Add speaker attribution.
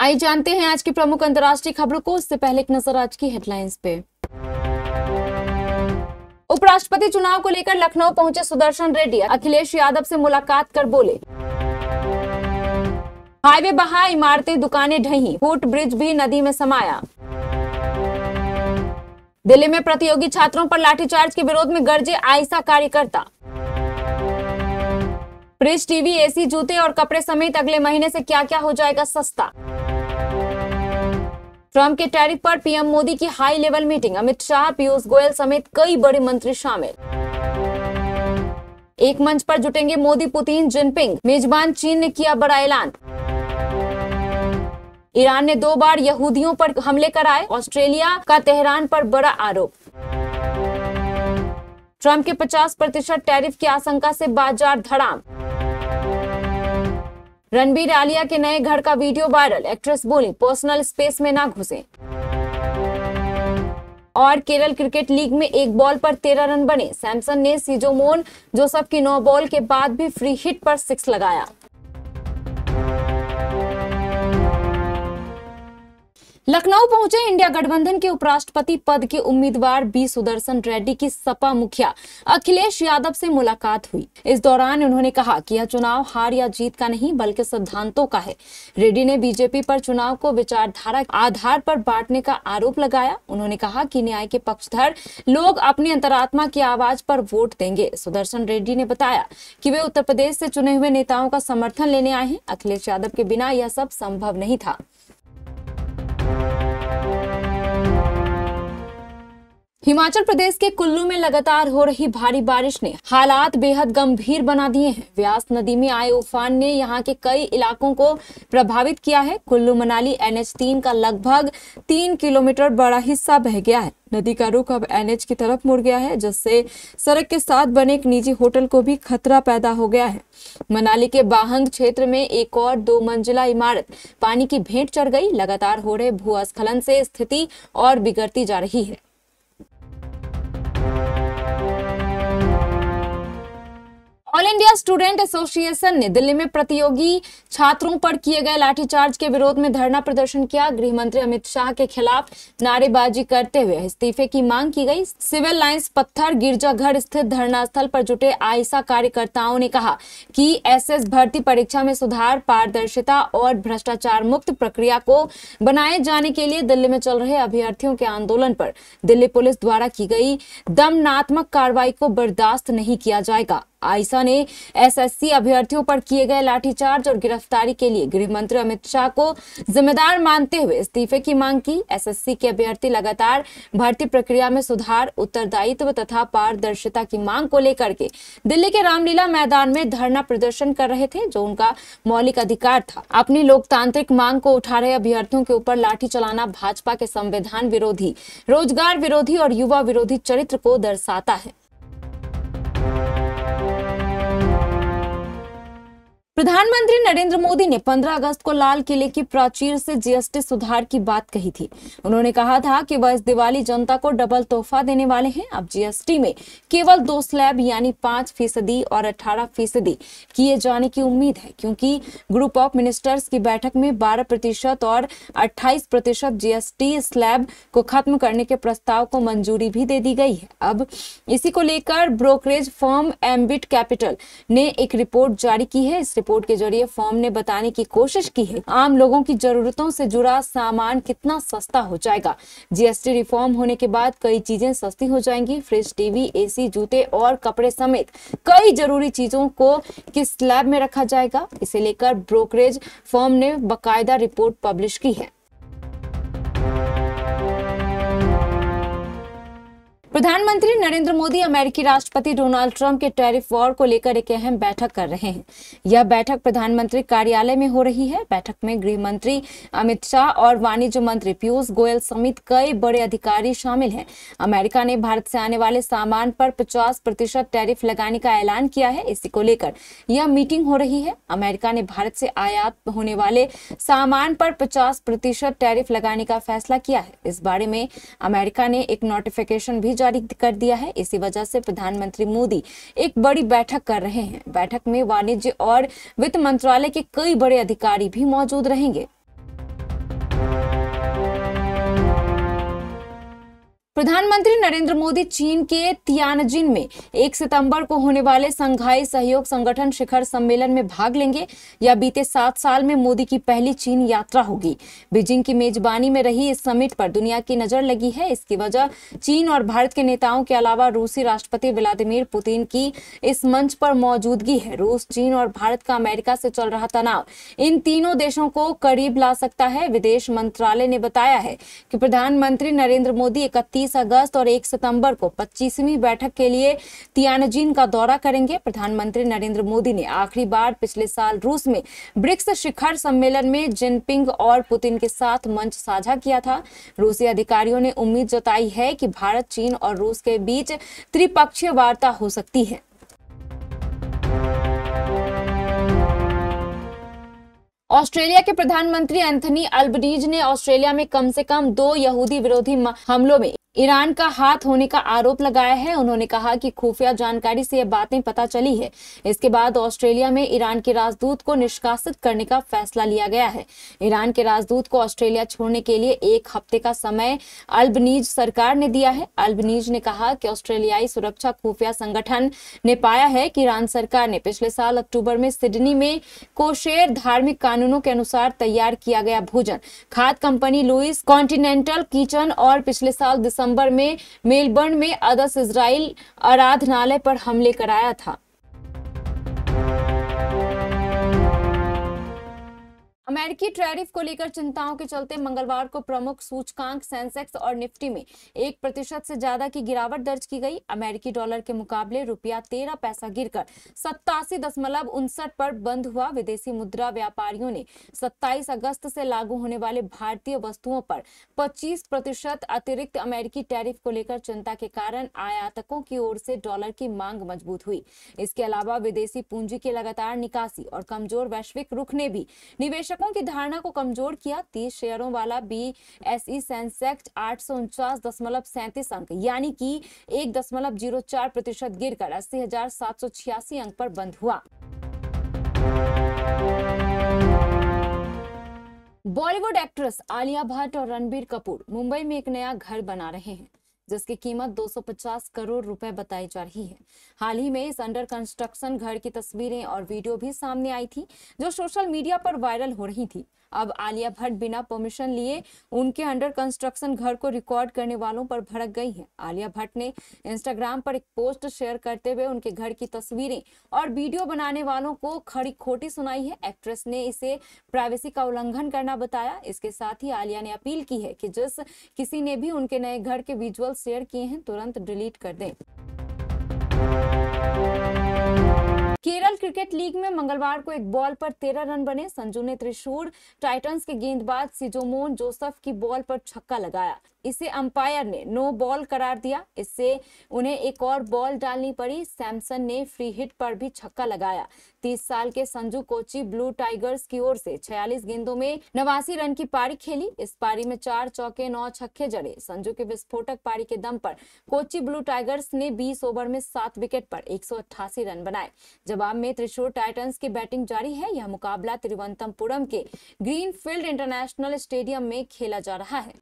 Speaker 1: आइए जानते हैं आज की प्रमुख अंतर्राष्ट्रीय खबरों को। उससे पहले एक नजर आज की हेडलाइंस पे। उपराष्ट्रपति चुनाव को लेकर लखनऊ पहुंचे सुदर्शन रेड्डी, अखिलेश यादव से मुलाकात कर बोले। हाईवे बहा, इमारतें दुकानें ढही, फुट ब्रिज भी नदी में समाया। दिल्ली में प्रतियोगी छात्रों पर लाठीचार्ज के विरोध में गरजे आयशा कार्यकर्ता। फ्रिज, टीवी, एसी, जूते और कपड़े समेत अगले महीने से क्या क्या हो जाएगा सस्ता। ट्रंप के टैरिफ पर पीएम मोदी की high level meeting, Amit Shah, Piyush Goyal समेत कई बड़े मंत्री शामिल। एक मंच पर जुटेंगे मोदी, पुतिन, जिनपिंग। मेजबान चीन ने किया बड़ा ऐलान। ईरान ने 2 बार यहूदियों पर हमले कराए, ऑस्ट्रेलिया का तेहरान पर बड़ा आरोप। ट्रंप के 50% टैरिफ की आशंका से बाजार धड़ाम। रणबीर आलिया के नए घर का वीडियो वायरल, एक्ट्रेस बोली पर्सनल स्पेस में ना घुसें। और केरल क्रिकेट लीग में एक बॉल पर 13 रन बने, सैमसन ने सिजोमोन जोसफ की 9 बॉल के बाद भी फ्री हिट पर 6 लगाया। लखनऊ पहुंचे इंडिया गठबंधन के उपराष्ट्रपति पद के उम्मीदवार बी सुदर्शन रेड्डी की सपा मुखिया अखिलेश यादव से मुलाकात हुई। इस दौरान उन्होंने कहा कि यह चुनाव हार या जीत का नहीं बल्कि सिद्धांतों का है। रेड्डी ने बीजेपी पर चुनाव को विचारधारा के आधार पर बांटने का आरोप लगाया। उन्होंने कहा कि न्याय के पक्षधर लोग अपनी अंतरात्मा की आवाज पर वोट देंगे। सुदर्शन रेड्डी ने बताया कि वे उत्तर प्रदेश से चुने हुए नेताओं का समर्थन लेने आए हैं। अखिलेश यादव के बिना यह सब संभव नहीं था। हिमाचल प्रदेश के कुल्लू में लगातार हो रही भारी बारिश ने हालात बेहद गंभीर बना दिए हैं। व्यास नदी में आए उफान ने यहां के कई इलाकों को प्रभावित किया है। कुल्लू मनाली NH3 का लगभग 3 किलोमीटर बड़ा हिस्सा बह गया है। नदी का रुख अब NH की तरफ मुड़ गया है, जिससे सड़क के साथ बने एक निजी होटल को भी खतरा पैदा हो गया है। मनाली के बाहंग क्षेत्र में एक और 2 मंजिला इमारत पानी की भेंट चढ़ गई। लगातार हो रहे भूस्खलन से स्थिति और बिगड़ती जा रही है। ऑल इंडिया स्टूडेंट एसोसिएशन ने दिल्ली में प्रतियोगी छात्रों पर किए गए लाठीचार्ज के विरोध में धरना प्रदर्शन किया। गृह मंत्री अमित शाह के खिलाफ नारेबाजी करते हुए इस्तीफे की मांग की गई। सिविल लाइंस पत्थर गिरजाघर स्थित धरना स्थल पर जुटे आयशा कार्यकर्ताओं ने कहा कि एसएस भर्ती परीक्षा में सुधार, पारदर्शिता और भ्रष्टाचार मुक्त प्रक्रिया को बनाए जाने के लिए दिल्ली में चल रहे अभ्यर्थियों के आंदोलन पर दिल्ली पुलिस द्वारा की गई दमनात्मक कार्रवाई को बर्दाश्त नहीं किया जाएगा। आयशा ने एसएससी अभ्यर्थियों पर किए गए लाठीचार्ज और गिरफ्तारी के लिए गृह मंत्री अमित शाह को जिम्मेदार मानते हुए इस्तीफे की मांग की। एसएससी के अभ्यर्थी लगातार भर्ती प्रक्रिया में सुधार, उत्तरदायित्व तथा पारदर्शिता की मांग को लेकर के दिल्ली के रामलीला मैदान में धरना प्रदर्शन कर रहे थे, जो उनका मौलिक अधिकार था। अपनी लोकतांत्रिक मांग को उठा रहे अभ्यर्थियों के ऊपर लाठी चलाना भाजपा के संविधान विरोधी, रोजगार विरोधी और युवा विरोधी चरित्र को दर्शाता है। प्रधानमंत्री नरेंद्र मोदी ने 15 अगस्त को लाल किले की प्राचीर से जीएसटी सुधार की बात कही थी। उन्होंने कहा था कि वह इस दिवाली जनता को डबल तोहफा देने वाले हैं। अब जीएसटी में केवल 2 स्लैब यानी 5% और 18% किए जाने की उम्मीद है, क्योंकि ग्रुप ऑफ मिनिस्टर्स की बैठक में 12% और 28% जीएसटी स्लैब को खत्म करने के प्रस्ताव को मंजूरी भी दे दी गई है। अब इसी को लेकर ब्रोकरेज फर्म एम्बिट कैपिटल ने एक रिपोर्ट जारी की है। इस रिपोर्ट के जरिए फर्म ने बताने की कोशिश की है आम लोगों की जरूरतों से जुड़ा सामान कितना सस्ता हो जाएगा। जीएसटी रिफॉर्म होने के बाद कई चीजें सस्ती हो जाएंगी। फ्रिज, टीवी, एसी, जूते और कपड़े समेत कई जरूरी चीजों को किस स्लैब में रखा जाएगा, इसे लेकर ब्रोकरेज फर्म ने बाकायदा रिपोर्ट पब्लिश की है। प्रधानमंत्री नरेंद्र मोदी अमेरिकी राष्ट्रपति डोनाल्ड ट्रंप के टैरिफ वॉर को लेकर एक अहम बैठक कर रहे हैं। यह बैठक प्रधानमंत्री कार्यालय में हो रही है। बैठक में गृह मंत्री अमित शाह और वाणिज्य मंत्री पीयूष गोयल समेत कई बड़े अधिकारी शामिल हैं। अमेरिका ने भारत से आने वाले सामान पर 50% टैरिफ लगाने का ऐलान किया है। इसी को लेकर यह मीटिंग हो रही है। अमेरिका ने भारत से आयात होने वाले सामान पर 50% टैरिफ लगाने का फैसला किया है। इस बारे में अमेरिका ने एक नोटिफिकेशन भी जारी कर दिया है। इसी वजह से प्रधानमंत्री मोदी एक बड़ी बैठक कर रहे हैं। बैठक में वाणिज्य और वित्त मंत्रालय के कई बड़े अधिकारी भी मौजूद रहेंगे। प्रधानमंत्री नरेंद्र मोदी चीन के तियानजिन में 1 सितंबर को होने वाले शंघाई सहयोग संगठन शिखर सम्मेलन में भाग लेंगे। यह बीते 7 साल में मोदी की पहली चीन यात्रा होगी। बीजिंग की मेजबानी में रही इस समिट पर दुनिया की नजर लगी है। इसकी वजह चीन और भारत के नेताओं के अलावा रूसी राष्ट्रपति व्लादिमीर पुतिन की इस मंच पर मौजूदगी है। रूस, चीन और भारत का अमेरिका से चल रहा तनाव इन तीनों देशों को करीब ला सकता है। विदेश मंत्रालय ने बताया है कि प्रधानमंत्री नरेंद्र मोदी 31 अगस्त और 1 सितंबर को 25वीं बैठक के लिए तियानजिन का दौरा करेंगे। प्रधानमंत्री नरेंद्र मोदी ने आखिरी बार पिछले साल रूस में ब्रिक्स शिखर सम्मेलन में जिनपिंग और पुतिन के साथ मंच साझा किया था। रूसी अधिकारियों ने उम्मीद जताई है कि भारत, चीन और रूस के बीच त्रिपक्षीय वार्ता हो सकती है। ऑस्ट्रेलिया के प्रधानमंत्री एंथनी अल्बनीज ने ऑस्ट्रेलिया में कम से कम 2 यहूदी विरोधी हमलों में ईरान का हाथ होने का आरोप लगाया है। उन्होंने कहा कि खुफिया जानकारी से ये बातें पता चली है। इसके बाद ऑस्ट्रेलिया में ईरान के राजदूत को निष्कासित करने का फैसला लिया गया है। ईरान के राजदूत को ऑस्ट्रेलिया छोड़ने के लिए 1 हफ्ते का समय अल्बनीज सरकार ने दिया है। अल्बनीज ने कहा कि ऑस्ट्रेलियाई सुरक्षा खुफिया संगठन ने पाया है कि ईरान सरकार ने पिछले साल अक्टूबर में सिडनी में कोशेर धार्मिक कानूनों के अनुसार तैयार किया गया भोजन खाद्य कंपनी लुइस कॉन्टिनेंटल किचन और पिछले साल दिसंबर में मेलबर्न में अदस इजराइल आराधनालय पर हमले कराया था। अमेरिकी टैरिफ को लेकर चिंताओं के चलते मंगलवार को प्रमुख सूचकांक सेंसेक्स और निफ्टी में 1% से ज्यादा की गिरावट दर्ज की गई। अमेरिकी डॉलर के मुकाबले रुपया 13 पैसा गिरकर 87.59 पर बंद हुआ। विदेशी मुद्रा व्यापारियों ने 27 अगस्त से लागू होने वाले भारतीय वस्तुओं पर 25% अतिरिक्त अमेरिकी टैरिफ को लेकर चिंता के कारण आयातकों की ओर से डॉलर की मांग मजबूत हुई। इसके अलावा विदेशी पूंजी की लगातार निकासी और कमजोर वैश्विक रुख ने भी निवेशकों की धारणा को कमजोर किया। 30 शेयरों वाला बीएसई सेंसेक्स 849.37 अंक यानी कि 1.04% गिरकर 80,786 अंक पर बंद हुआ। बॉलीवुड एक्ट्रेस आलिया भट्ट और रणबीर कपूर मुंबई में एक नया घर बना रहे हैं जिसकी कीमत 250 करोड़ रुपए बताई जा रही है। हाल ही में इस अंडर कंस्ट्रक्शन घर की तस्वीरें और वीडियो भी सामने आई थी जो सोशल मीडिया पर वायरल हो रही थी। अब आलिया भट्ट बिना परमिशन लिए उनके अंडर कंस्ट्रक्शन घर को रिकॉर्ड करने वालों पर भड़क गई हैं। आलिया भट्ट ने इंस्टाग्राम पर एक पोस्ट शेयर करते हुए उनके घर की तस्वीरें और वीडियो बनाने वालों को खरी खोटी सुनाई है। एक्ट्रेस ने इसे प्राइवेसी का उल्लंघन करना बताया। इसके साथ ही आलिया ने अपील की है कि जिस किसी ने भी उनके नए घर के विजुअल शेयर किए हैं तुरंत डिलीट कर दें। केरल क्रिकेट लीग में मंगलवार को एक बॉल पर 13 रन बने। संजू ने त्रिशूर टाइटंस के गेंदबाज सिजोमोन जोसेफ की बॉल पर छक्का लगाया। इसे अंपायर ने नो बॉल करार दिया। इससे उन्हें एक और बॉल डालनी पड़ी। सैमसन ने फ्री हिट पर भी छक्का लगाया। 30 साल के संजू कोची ब्लू टाइगर्स की ओर से 46 गेंदों में 89 रन की पारी खेली। इस पारी में 4 चौके 9 छक्के जड़े। संजू के विस्फोटक पारी के दम पर कोची ब्लू टाइगर्स ने 20 ओवर में 7 विकेट पर 188 रन बनाए। जवाब में त्रिशूर टाइटंस की बैटिंग जारी है। यह मुकाबला तिरुवनंतपुरम के ग्रीनफील्ड इंटरनेशनल स्टेडियम में खेला जा रहा है।